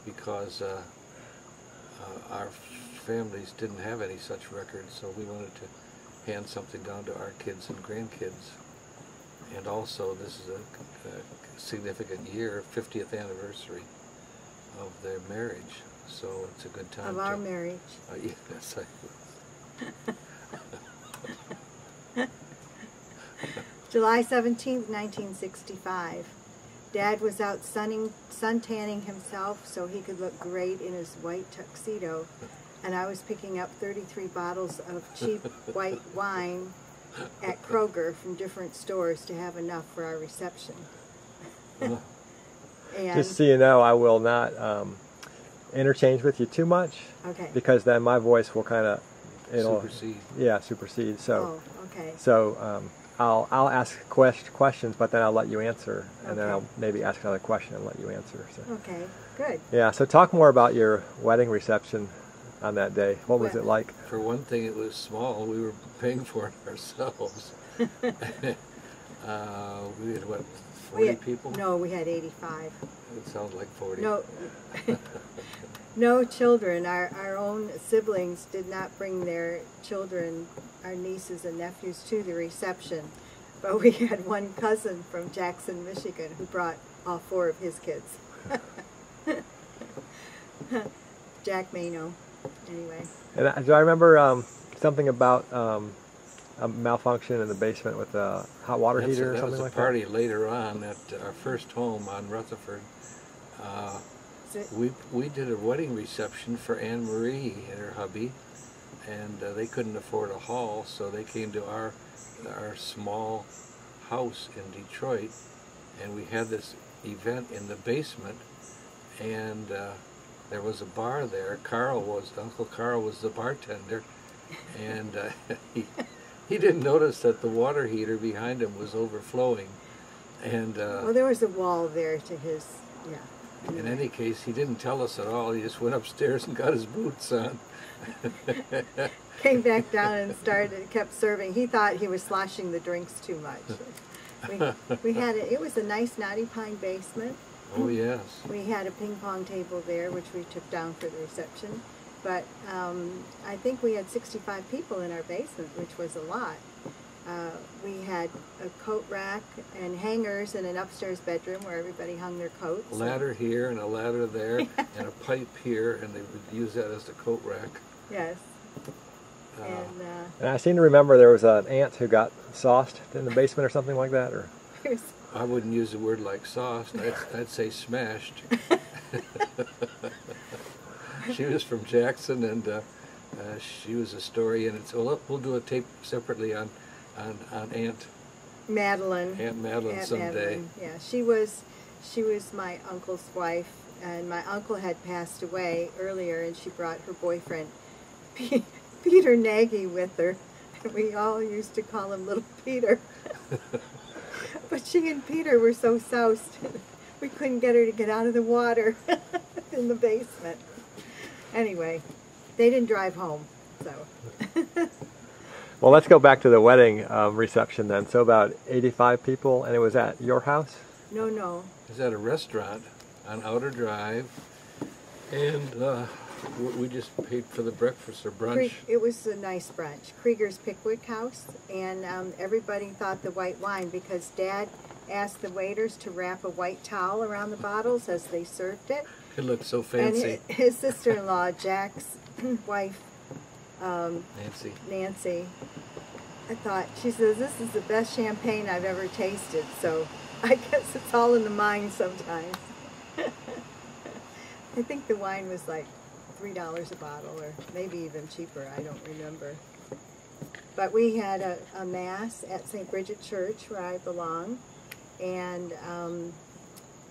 because our families didn't have any such records, so we wanted to hand something down to our kids and grandkids. And also, this is a significant year, 50th anniversary of their marriage, so it's a good time Of our marriage. Yes, July 17th, 1965. Dad was out suntanning himself so he could look great in his white tuxedo, and I was picking up 33 bottles of cheap white wine at Kroger from different stores to have enough for our reception. And just so you know, I will not interchange with you too much, okay. because then my voice will kind of supersede. Yeah, supersede. So, okay. So I'll ask questions, but then I'll let you answer, and then Okay. I'll maybe ask another question and let you answer. So. Okay, good. Yeah. So talk more about your wedding reception on that day. What was it like? For one thing, it was small. We were paying for it ourselves. We had, what, 40 people? No, we had 85. It sounds like 40. No, no children. Our own siblings did not bring their children, our nieces and nephews, to the reception. But we had one cousin from Jackson, Michigan, who brought all 4 of his kids. Jack Mano. Anyway. And do I remember something about a malfunction in the basement with a hot water heater or something like that? That was a party later on at our first home on Rutherford. We did a wedding reception for Anne Marie and her hubby, and they couldn't afford a hall, so they came to our small house in Detroit, and we had this event in the basement, and there was a bar there. Uncle Carl was the bartender, and he didn't notice that the water heater behind him was overflowing, and well, there was a wall there to his, yeah. In any case, he didn't tell us at all. He just went upstairs and got his boots on. Came back down and kept serving. He thought he was sloshing the drinks too much. We had it was a nice Knotty Pine basement. Oh, yes. We had a ping pong table there, which we took down for the reception. But I think we had 65 people in our basement, which was a lot. We had a coat rack and hangers in an upstairs bedroom where everybody hung their coats. A ladder here and a ladder there, and a pipe here, and they would use that as the coat rack. Yes. And I seem to remember there was an aunt who got sauced in the basement or something like that, or. I wouldn't use the word like sauced. I'd say smashed. She was from Jackson, and she was a story, and we'll do a tape separately on Aunt Madeline. Aunt Madeline someday. Madeline. Yeah, she was my uncle's wife, and my uncle had passed away earlier, and she brought her boyfriend Peter Nagy with her. We all used to call him Little Peter. But she and Peter were so soused, we couldn't get her to get out of the water in the basement. Anyway, they didn't drive home, so. Well, let's go back to the wedding reception then. So about 85 people, and it was at your house? No. It was at a restaurant on Outer Drive, and we just paid for the breakfast or brunch. It was a nice brunch. Krieger's Pickwick House, and everybody thought the white wine, because Dad asked the waiters to wrap a white towel around the bottles as they served it. It looked so fancy. And his sister-in-law, Jack's wife, Nancy, I thought, she says, this is the best champagne I've ever tasted, so I guess it's all in the mind sometimes. I think the wine was like $3 a bottle, or maybe even cheaper, I don't remember. But we had a mass at St. Bridget Church, where I belong, and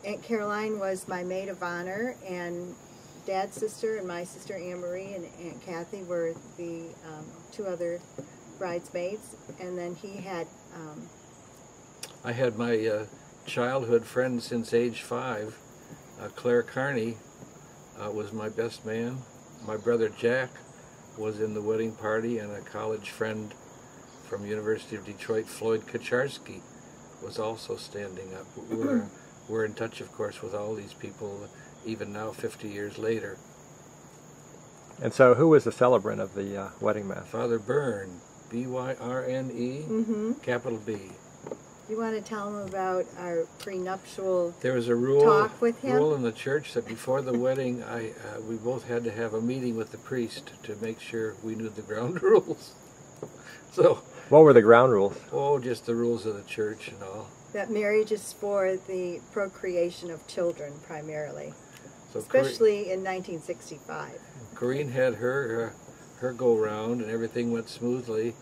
Aunt Caroline was my maid of honor, and Dad's sister and my sister Anne Marie and Aunt Kathy were the 2 other bridesmaids, and then he had... I had my childhood friend since age 5, Claire Carney, was my best man. My brother Jack was in the wedding party, and a college friend from University of Detroit, Floyd Kaczarski, was also standing up. We're in touch, of course, with all these people. even now 50 years later. And so who was the celebrant of the wedding mass? Father Byrne, B-Y-R-N-E, Mm-hmm. capital B. You want to tell them about our prenuptial There was a rule, talk with him? rule in the church that before the wedding, we both had to have a meeting with the priest to make sure we knew the ground rules. So, What were the ground rules? just the rules of the church and all. That marriage is for the procreation of children primarily, So especially in 1965. Corrine had her go round and everything went smoothly.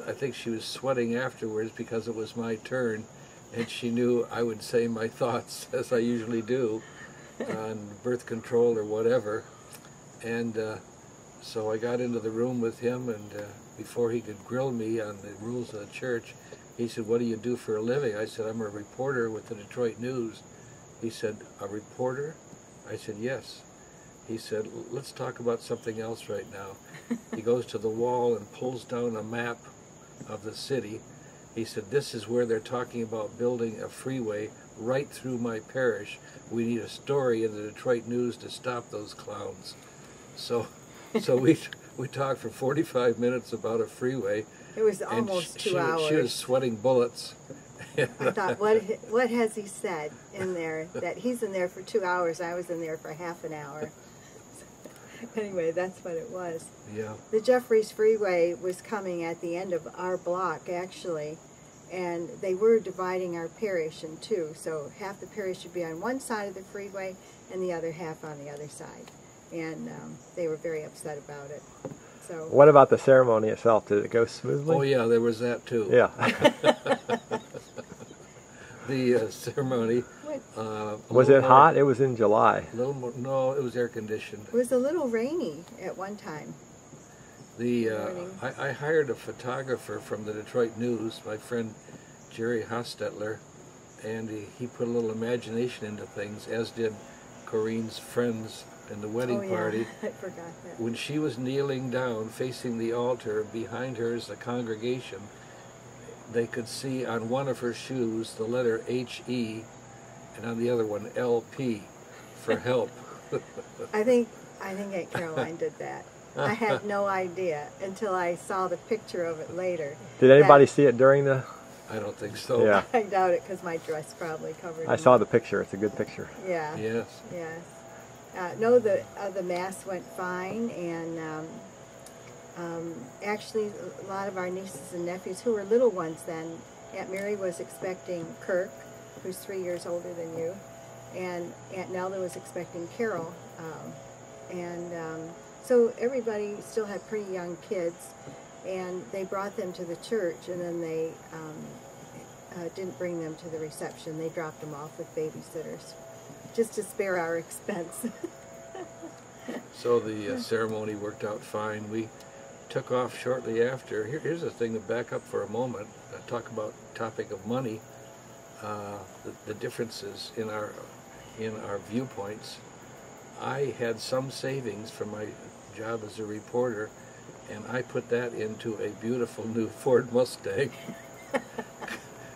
I think she was sweating afterwards because it was my turn, and she knew I would say my thoughts, as I usually do, on birth control or whatever. And so I got into the room with him, and before he could grill me on the rules of the church, he said, "What do you do for a living?" I said, "I'm a reporter with the Detroit News." He said, "A reporter?" I said, "Yes." He said, "Let's talk about something else right now." He goes to the wall and pulls down a map of the city. He said, "This is where they're talking about building a freeway right through my parish. We need a story in the Detroit News to stop those clowns." So we talked for 45 minutes about a freeway. It was And almost she 2 hours. was sweating bullets. I thought, what has he said in there? That he's in there for 2 hours. I was in there for half an hour. Anyway, that's what it was. Yeah. The Jeffries Freeway was coming at the end of our block, actually, and they were dividing our parish in two. So half the parish would be on one side of the freeway and the other half on the other side. And they were very upset about it. So What about the ceremony itself? Did it go smoothly? Oh yeah, there was that too. Yeah. The ceremony. Was it hot? It was in July. A little more. No, it was air conditioned. it was a little rainy at one time. Morning. I hired a photographer from the Detroit News, my friend Jerry Hostetler, and he put a little imagination into things, as did Corine's friends in the wedding party. I forgot that. When she was kneeling down facing the altar, behind her is the congregation. They could see on one of her shoes the letter H-E, and on the other one L-P, for help. I think Aunt Caroline did that. I had no idea until I saw the picture of it later. Did anybody see it during the... I don't think so. Yeah. I doubt it because my dress probably covered I it. saw the picture. It's a good picture. Yeah. Yes. Yes. No, the mass went fine, and actually a lot of our nieces and nephews who were little ones then, Aunt Mary was expecting Kirk, who's 3 years older than you, and Aunt Nelda was expecting Carol, so everybody still had pretty young kids, and they brought them to the church, and then they didn't bring them to the reception. They dropped them off with babysitters, just to spare our expense. So the ceremony worked out fine. We took off shortly after. Here's the thing to back up for a moment. Talk about topic of money. The differences in our viewpoints. I had some savings from my job as a reporter, and I put that into a beautiful new Ford Mustang.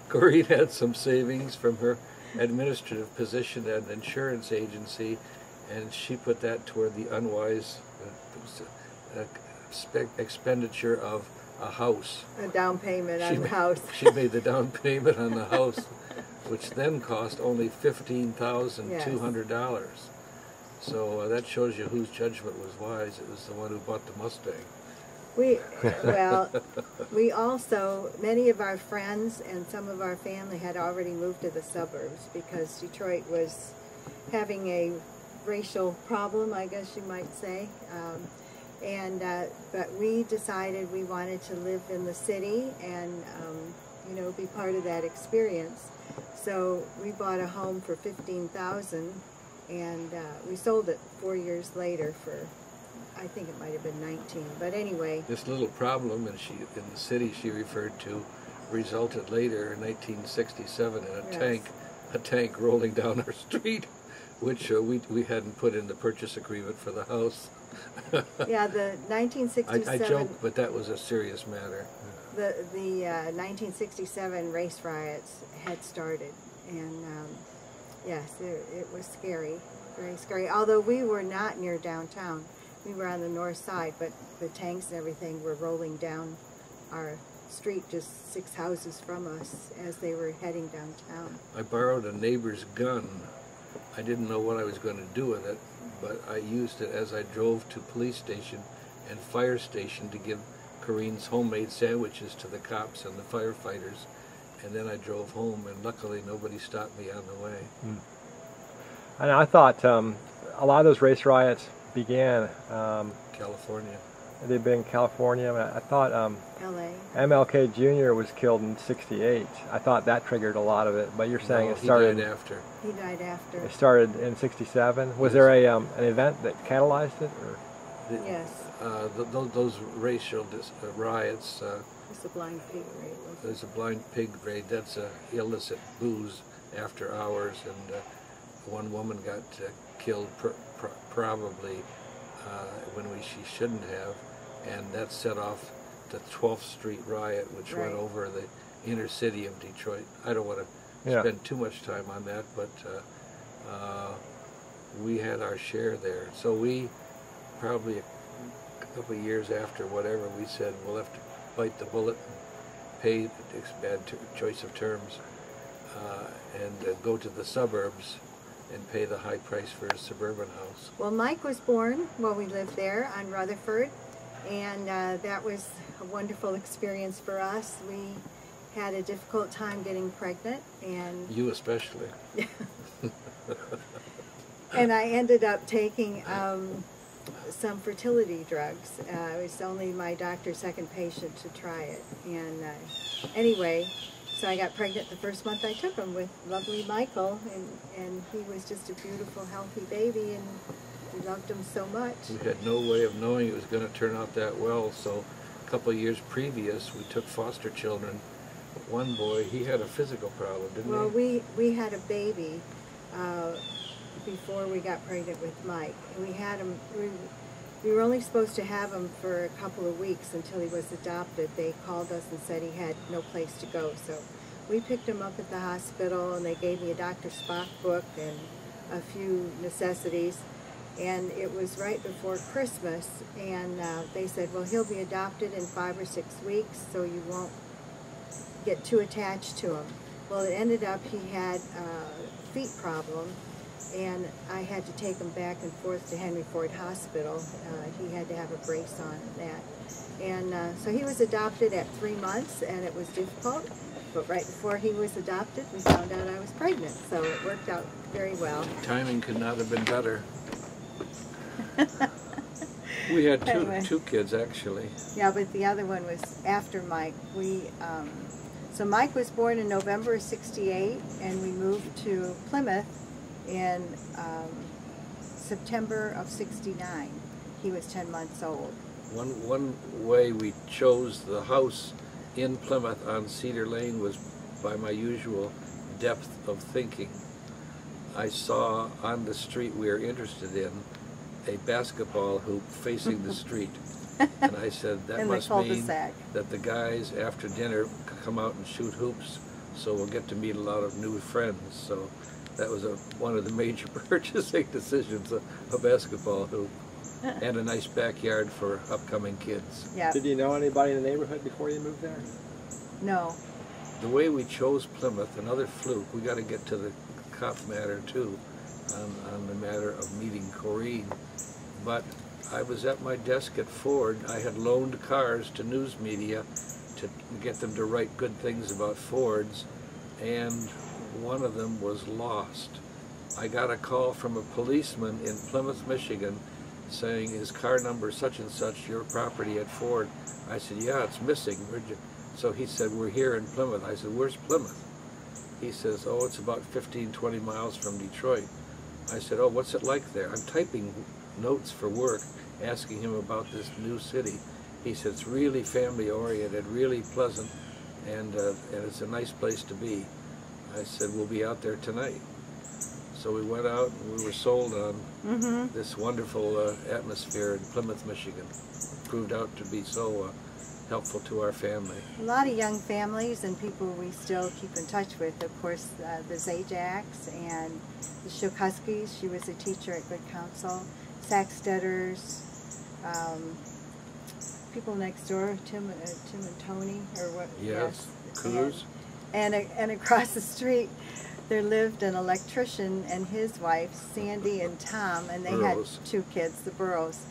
Corrine had some savings from her administrative position at an insurance agency, and she put that toward the unwise expenditure of a house. A down payment on the house. She made the down payment on the house, which then cost only $15,200. So that shows you whose judgment was wise. It was the one who bought the Mustang. We also, many of our friends and some of our family had already moved to the suburbs because Detroit was having a racial problem, I guess you might say. But we decided we wanted to live in the city and, be part of that experience. So we bought a home for $15,000, and we sold it 4 years later for, I think it might have been 19. But anyway. This little problem in the city she referred to resulted later in 1967 in a tank rolling down our street, which we hadn't put in the purchase agreement for the house. Yeah, the 1967... I joke, but that was a serious matter. The 1967 race riots had started, and yes, it was scary. very scary. Although we were not near downtown. We were on the north side, but the tanks and everything were rolling down our street just 6 houses from us as they were heading downtown. I borrowed a neighbor's gun. I didn't know what I was going to do with it, but I used it as I drove to police station and fire station to give Corinne's homemade sandwiches to the cops and the firefighters. And then I drove home, and luckily nobody stopped me on the way. And I thought a lot of those race riots began. California. They've been in California. I thought L.A. MLK Jr. was killed in '68. I thought that triggered a lot of it. But you're saying No, it started. He died after. He died after. It started in '67. Was there an event that catalyzed it? Or? Yes. Those racial riots. It's a blind pig raid. There's a blind pig raid. That's illicit booze after hours, and one woman got killed probably when she shouldn't have, and that set off the 12th Street riot, which went over the inner city of Detroit. I don't want to spend too much time on that, but we had our share there. So we probably a couple of years after whatever, we said we'll have to bite the bullet and pay, it's bad choice of terms, and go to the suburbs and pay the high price for a suburban house. Well, Mike was born while we lived there on Rutherford, and that was a wonderful experience for us. We had a difficult time getting pregnant, and you especially. And I ended up taking some fertility drugs. It was only my doctor's second patient to try it, and anyway, so I got pregnant the first month I took him with lovely Michael, and he was just a beautiful, healthy baby, and we loved him so much. We had no way of knowing it was going to turn out that well, so a couple of years previous, we took foster children. One boy, he had a physical problem, didn't he? Well, we had a baby before we got pregnant with Mike, and we had him. We were only supposed to have him for a couple of weeks until he was adopted. They called us and said he had no place to go. So we picked him up at the hospital, and they gave me a Dr. Spock book and a few necessities. And it was right before Christmas, and they said, well, he'll be adopted in 5 or 6 weeks, so you won't get too attached to him. Well, it ended up he had a feet problem, and I had to take him back and forth to Henry Ford Hospital. He had to have a brace on and that. And so he was adopted at 3 months, and it was difficult. But right before he was adopted, we found out I was pregnant. So it worked out very well. Timing could not have been better. We had two kids, actually. Yeah, but the other one was after Mike. So Mike was born in November of '68, and we moved to Plymouth in September of '69. He was 10 months old. One way we chose the house in Plymouth on Cedar Lane was by my usual depth of thinking. I saw on the street we were interested in a basketball hoop facing the street. And I said, that must mean that the guys after dinner come out and shoot hoops, so we'll get to meet a lot of new friends. So that was one of the major purchasing decisions, a basketball hoop. And a nice backyard for upcoming kids. Yeah. Did you know anybody in the neighborhood before you moved there? No. The way we chose Plymouth, another fluke, we got to get to the cop matter too, on the matter of meeting Corinne. But I was at my desk at Ford. I had loaned cars to news media to get them to write good things about Fords, and one of them was lost. I got a call from a policeman in Plymouth, Michigan, saying, is car number such and such your property at Ford? I said, yeah, it's missing. So he said, we're here in Plymouth. I said, where's Plymouth? He says, oh, it's about 15, 20 miles from Detroit. I said, oh, what's it like there? I'm typing notes for work, asking him about this new city. He said, it's really family-oriented, really pleasant, and it's a nice place to be. I said, we'll be out there tonight. So we went out and we were sold on this wonderful atmosphere in Plymouth, Michigan. Proved out to be so helpful to our family. A lot of young families and people we still keep in touch with. Of course, the Zajaks and the Shokuskis. She was a teacher at Good Counsel. Sackstetters, people next door, Tim and Tony, or what? Yes, Cruz. And across the street, there lived an electrician and his wife, Sandy and Tom, and they Burroughs. had 2 kids, the Burrows.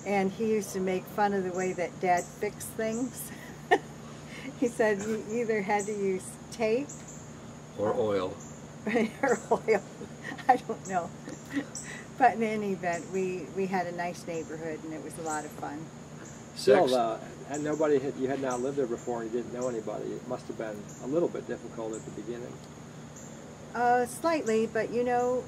And he used to make fun of the way that Dad fixed things. He said you either had to use tape Or oil. or oil. I don't know. But in any event, we had a nice neighborhood and it was a lot of fun. Still, and you had not lived there before and you didn't know anybody. It must have been a little bit difficult at the beginning. Slightly, but you know,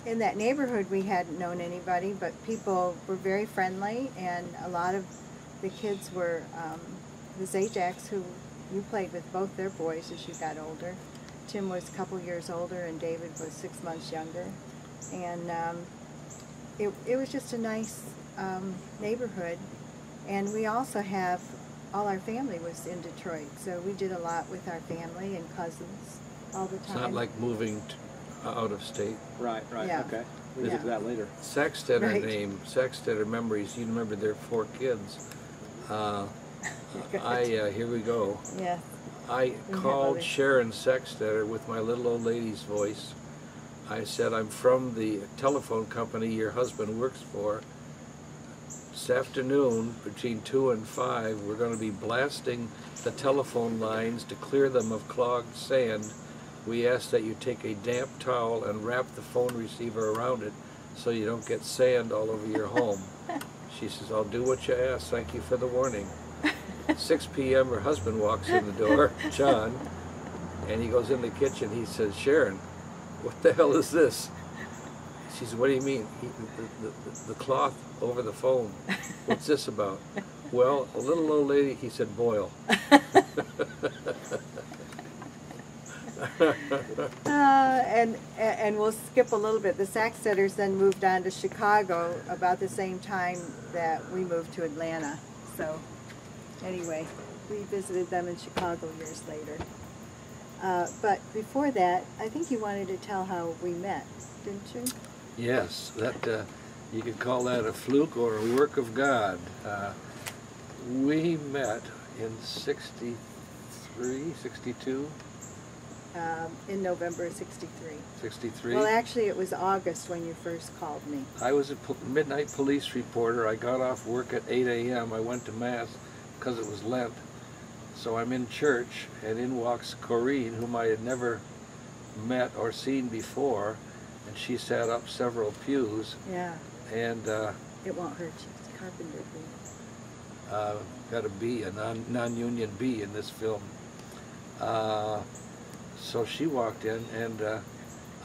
in that neighborhood we hadn't known anybody, but people were very friendly, and a lot of the kids were the Zajaks, who you played with both their boys as you got older. Tim was a couple years older and David was 6 months younger. And it was just a nice neighborhood. And we also have, all our family was in Detroit, so we did a lot with our family and cousins all the time. It's not like moving out of state. Right, Yeah. okay. We'll get to that later. Sackstetter Right. name, Sackstetter memories. You remember their 4 kids. Here we go. Yeah. I have called others. Sharon Sackstetter with my little old lady's voice. I said, I'm from the telephone company your husband works for. This afternoon, between 2 and 5, we're going to be blasting the telephone lines to clear them of clogged sand. We ask that you take a damp towel and wrap the phone receiver around it so you don't get sand all over your home. She says, I'll do what you ask. Thank you for the warning. 6 p.m. her husband walks in the door, John, and he goes in the kitchen. He says, Sharon, what the hell is this? She says, what do you mean? The cloth over the phone. What's this about? Well, a little old lady, he said, boil. And we'll skip a little bit. The Sackstetters then moved on to Chicago about the same time that we moved to Atlanta. So anyway, we visited them in Chicago years later. But before that, I think you wanted to tell how we met, didn't you? Yes, that you could call that a fluke or a work of God. We met in 63, 62? In November of 63. 63. Well, actually, it was August when you first called me. I was a midnight police reporter. I got off work at 8 a.m. I went to Mass because it was Lent. So I'm in church, and in walks Corrine, whom I had never met or seen before, and she sat up several pews. Yeah. And It won't hurt you. It's carpenter bee. got a B, a non-union B in this film. So she walked in, and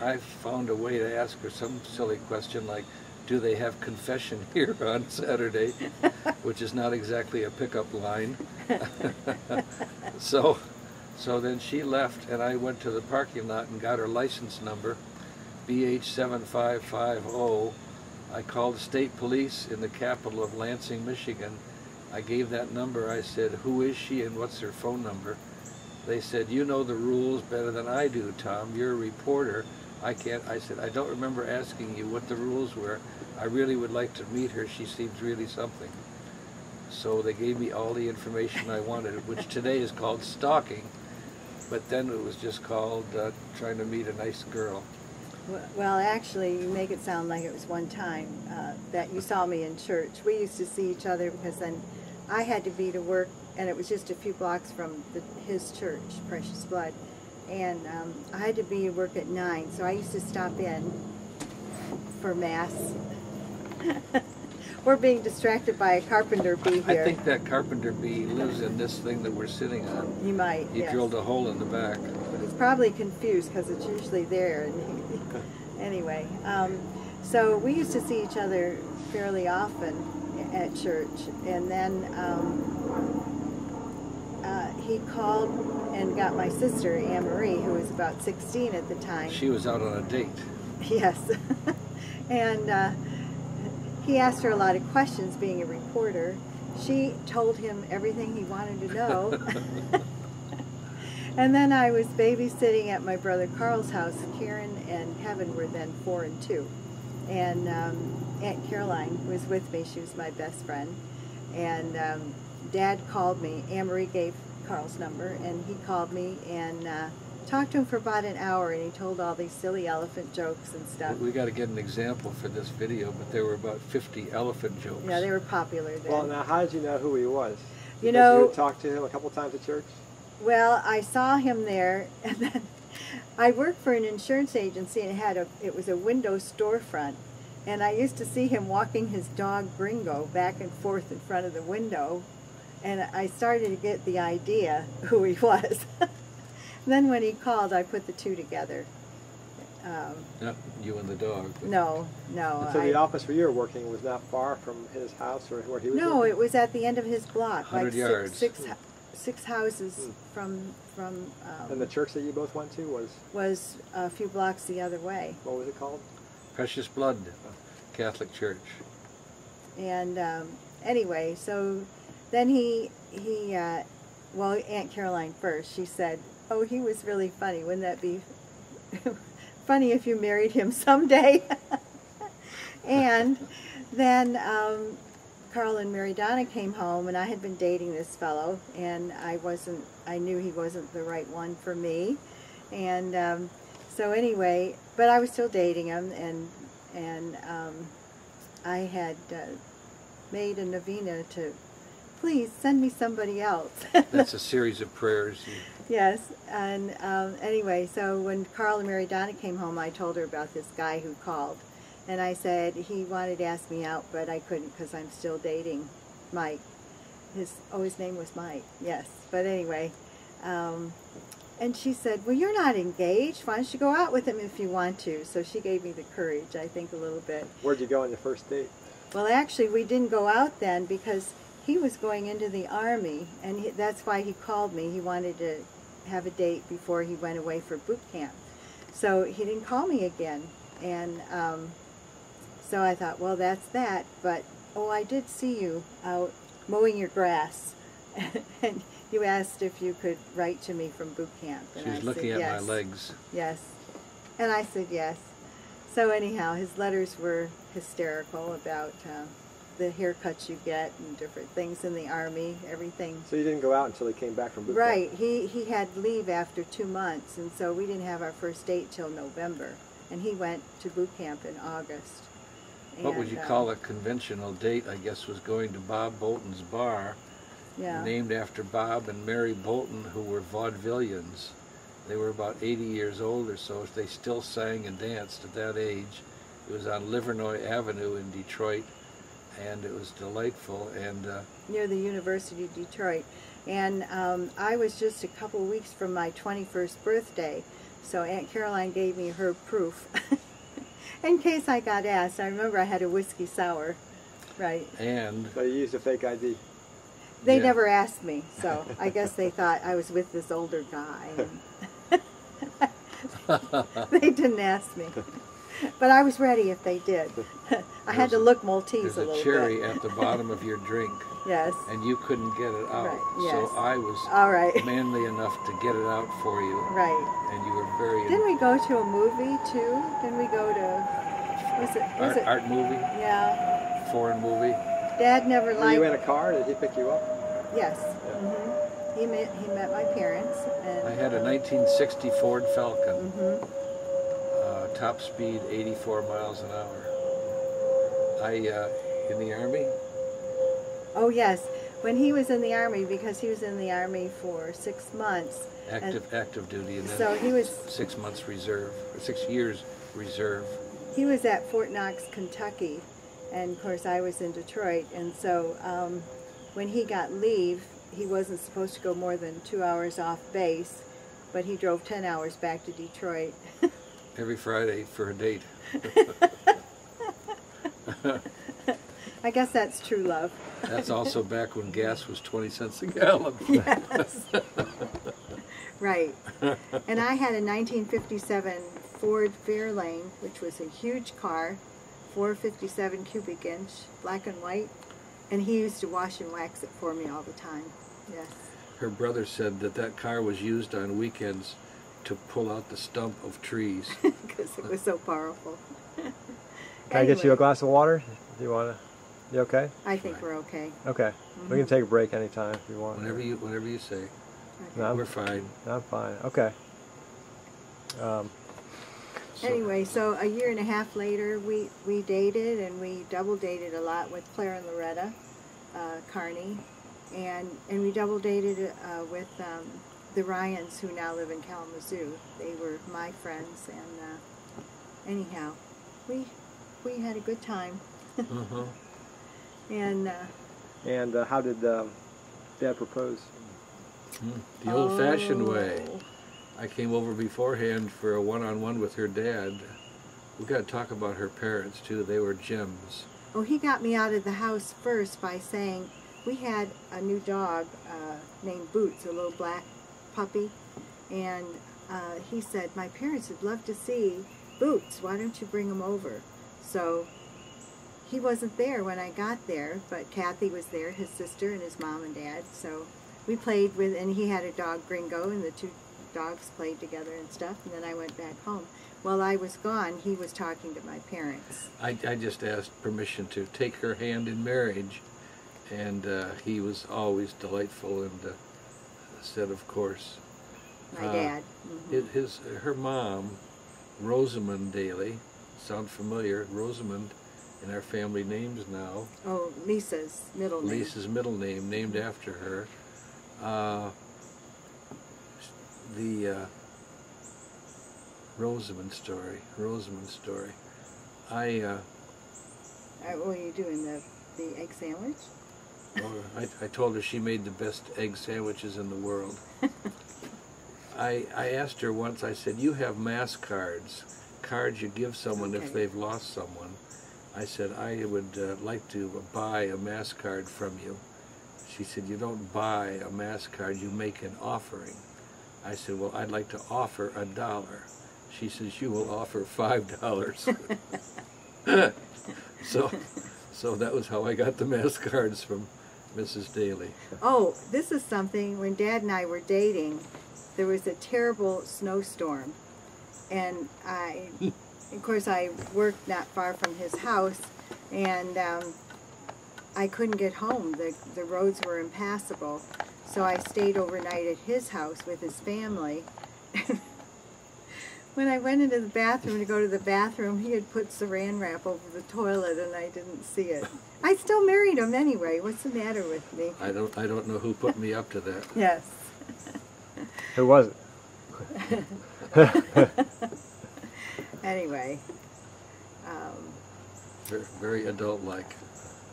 I found a way to ask her some silly question like, do they have confession here on Saturday? Which is not exactly a pickup line. So then she left, and I went to the parking lot and got her license number, BH7550. I called the state police in the capital of Lansing, Michigan. I gave that number. I said, who is she and what's her phone number? They said, you know the rules better than I do, Tom. You're a reporter. I can't. I said, I don't remember asking you what the rules were. I really would like to meet her. She seems really something. So they gave me all the information I wanted, which today is called stalking, but then it was just called trying to meet a nice girl. Well, actually, you make it sound like it was one time that you saw me in church. We used to see each other because then I had to be to work, and it was just a few blocks from his church, Precious Blood. And I had to be at work at 9, so I used to stop in for Mass. We're being distracted by a carpenter bee here. I think that carpenter bee lives in this thing that we're sitting on. You might, He yes. drilled a hole in the back. He's probably confused because it's usually there. And anyway, so we used to see each other fairly often at church, and then he called and got my sister, Anne Marie, who was about 16 at the time. She was out on a date. Yes. And he asked her a lot of questions, being a reporter, she told him everything he wanted to know. And then I was babysitting at my brother Carl's house. Karen and Kevin were then 4 and 2. And Aunt Caroline was with me. She was my best friend. And Dad called me. Anne Marie gave Carl's number, and he called me and talked to him for about an hour, and he told all these silly elephant jokes and stuff. We got to get an example for this video, but there were about 50 elephant jokes. Yeah, they were popular then. Well, now how did you know who he was? You Because know, you had talked to him a couple times at church? well, I saw him there, and then I worked for an insurance agency, and it was a window storefront, and I used to see him walking his dog Gringo back and forth in front of the window, and I started to get the idea who he was. Then when he called, I put the two together. Not you and the dog. But No. And so the office where you were working was not far from his house or where he was No, working? it was at the end of his block, 100 like yards. six houses from And the church that you both went to was a few blocks the other way. what was it called? Precious Blood Catholic Church. And anyway, so then well, Aunt Caroline first, she said, "Oh, he was really funny. Wouldn't that be funny if you married him someday?" And then Carl and Mary Donna came home, and I had been dating this fellow, and I knew he wasn't the right one for me. And so anyway, but I was still dating him, and I had made a novena to, please send me somebody else. That's a series of prayers. Yes, and anyway, so when Carl and Mary Donna came home, I told her about this guy who called. And I said he wanted to ask me out, but I couldn't because I'm still dating Mike. His name was Mike, yes. But anyway, and she said, well, you're not engaged. Why don't you go out with him if you want to? So she gave me the courage, I think, a little bit. Where'd you go on your first date? Well, actually, we didn't go out then because he was going into the Army, and that's why he called me. He wanted to have a date before he went away for boot camp. So he didn't call me again. And so I thought, well, that's that. But, oh, I did see you out mowing your grass. And you asked if you could write to me from boot camp. And She was I looking said, at yes. my legs. Yes. And I said yes. So anyhow, his letters were hysterical about the haircuts you get and different things in the Army, everything. So you didn't go out until he came back from boot camp? Right. He had leave after 2 months, and so we didn't have our first date till November. And he went to boot camp in August. What would you call a conventional date? I guess was going to Bob Bolton's bar, Yeah. named after Bob and Mary Bolton, who were vaudevillians. They were about 80 years old or so. They still sang and danced at that age. It was on Livernois Avenue in Detroit, and it was delightful. And near the University of Detroit. And I was just a couple weeks from my 21st birthday, so Aunt Caroline gave me her proof. In case I got asked. I remember I had a whiskey sour. Right. and So you used a fake ID? They Yeah. never asked me, so I guess they thought I was with this older guy. They didn't ask me. But I was ready if they did. I had to look Maltese there's a little a cherry bit. at the bottom of your drink, Yes. and you couldn't get it out. Right, yes. So I was All right. manly enough to get it out for you, Right. and you were very Didn't we go to a movie too? Didn't we go to? Was it? art movie, Yeah. foreign movie. Dad never Were you in liked. a car? Did he pick you up? Yes. He met my parents and. I had a 1960 Ford Falcon, Mhm. top speed 84 miles an hour. In the Army, Oh yes, when he was in the Army, because he was in the Army for 6 months. active duty, and then So he was 6 months reserve, or 6 years reserve. He was at Fort Knox, Kentucky, and of course I was in Detroit. And so when he got leave, he wasn't supposed to go more than 2 hours off base, but he drove 10 hours back to Detroit. Every Friday for a date. I guess that's true love. That's also back when gas was 20 cents a gallon. Yes. Right. And I had a 1957 Ford Fairlane, which was a huge car, 457 cubic inch, black and white. And he used to wash and wax it for me all the time. Yes. Her brother said that that car was used on weekends to pull out the stump of trees. Because it was so powerful. Can I get you a glass of water? Do you want to? You okay? I think we're okay. Okay. We can take a break anytime if you want. Whenever you say. No, We're fine. I'm fine. Okay. Anyway, so a year and a half later, we dated, and we double dated a lot with Claire and Loretta Carney, and we double dated with the Ryans, who now live in Kalamazoo. They were my friends, and anyhow, we had a good time. Uh-huh. And how did Dad propose? The old-fashioned way. I came over beforehand for a one-on-one with her dad. We got to talk about her parents too. They were gems. Oh, he got me out of the house first by saying we had a new dog named Boots, a little black puppy, and he said, my parents would love to see Boots. Why don't you bring him over? So he wasn't there when I got there, but Kathy was there, his sister, and his mom and dad. So we played with, and he had a dog, Gringo, and the two dogs played together and stuff, and then I went back home. While I was gone, he was talking to my parents. I just asked permission to take her hand in marriage, and he was always delightful and said, of course. My dad. Her mom, Rosamond Daly, sound familiar? Rosamond in our family names now. Oh, Lisa's middle name. Lisa's middle name, named after her. The Rosamond story. What were you doing, the egg sandwich? I told her she made the best egg sandwiches in the world. I asked her once, I said, you have mass cards you give someone if they've lost someone. I said, I would like to buy a mass card from you. She said, you don't buy a mass card, you make an offering. I said, well, I'd like to offer $1. She says, you will offer $5. So that was how I got the mass cards from Mrs. Daly. Oh, this is something, when Dad and I were dating, there was a terrible snowstorm. And of course, I worked not far from his house, and I couldn't get home. The roads were impassable. So I stayed overnight at his house with his family. When I went into the bathroom to go to the bathroom, he had put saran wrap over the toilet, and I didn't see it. I still married him anyway. What's the matter with me? I don't know who put me up to that. Yes. Who was it? Anyway. Very adult-like.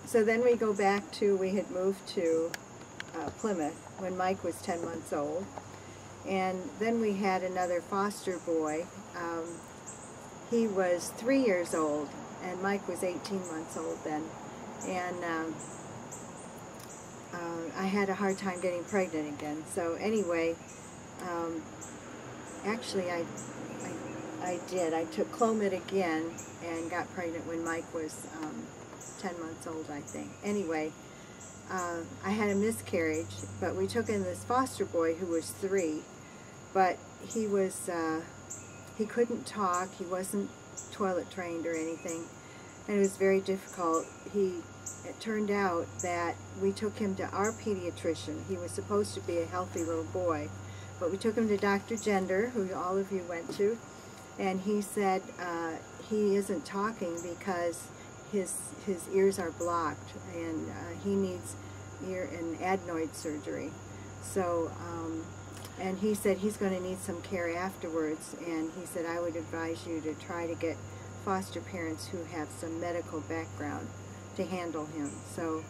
So then we go back to, we had moved to Plymouth when Mike was 10 months old. And then we had another foster boy. He was 3 years old, and Mike was 18 months old then. And I had a hard time getting pregnant again. So anyway, actually I did. I took Clomid again and got pregnant when Mike was 10 months old, I think. Anyway, I had a miscarriage, but we took in this foster boy who was 3, but he was, he couldn't talk, he wasn't toilet trained or anything, and it was very difficult. It turned out that we took him to our pediatrician. He was supposed to be a healthy little boy, but we took him to Dr. Gender, who all of you went to, and he said he isn't talking because his ears are blocked, and he needs ear and adenoid surgery. So, and he said he's going to need some care afterwards, and he said I would advise you to try to get foster parents who have some medical background to handle him. So,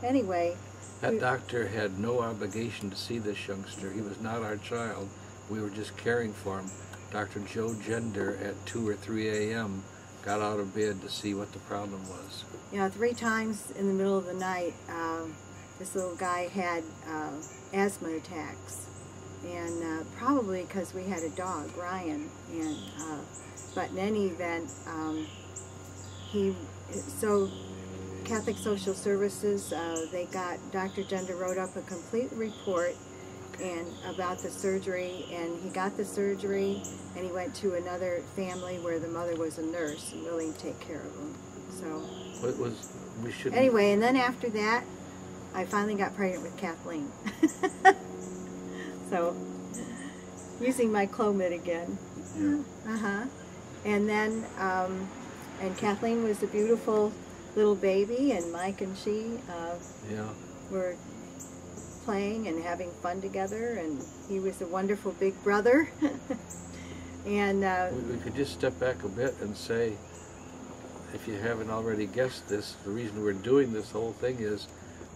anyway. That doctor had no obligation to see this youngster. He was not our child. We were just caring for him. Dr. Joe Gender at 2 or 3 a.m. got out of bed to see what the problem was. Yeah, 3 times in the middle of the night, this little guy had asthma attacks, and probably because we had a dog, Ryan. And but in any event, Catholic Social Services, Dr. Gender wrote up a complete report and about the surgery, and he got the surgery, and he went to another family where the mother was a nurse and willing to take care of him. So It was, we should. anyway, and then after that, I finally got pregnant with Kathleen. So, using my Clomid again. Yeah. And then, and Kathleen was a beautiful little baby, and Mike and she Yeah. were playing and having fun together, and he was a wonderful big brother. And We could just step back a bit and say, if you haven't already guessed this, the reason we're doing this whole thing is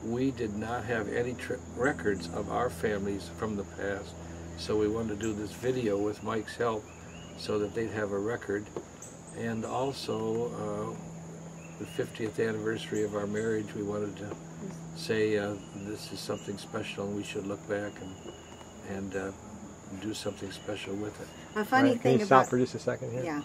we did not have any records of our families from the past, so we wanted to do this video with Mike's help so that they'd have a record. And also the 50th anniversary of our marriage, we wanted to say this is something special and we should look back and do something special with it. a funny Right, thing can you stop about for just a second here? yeah.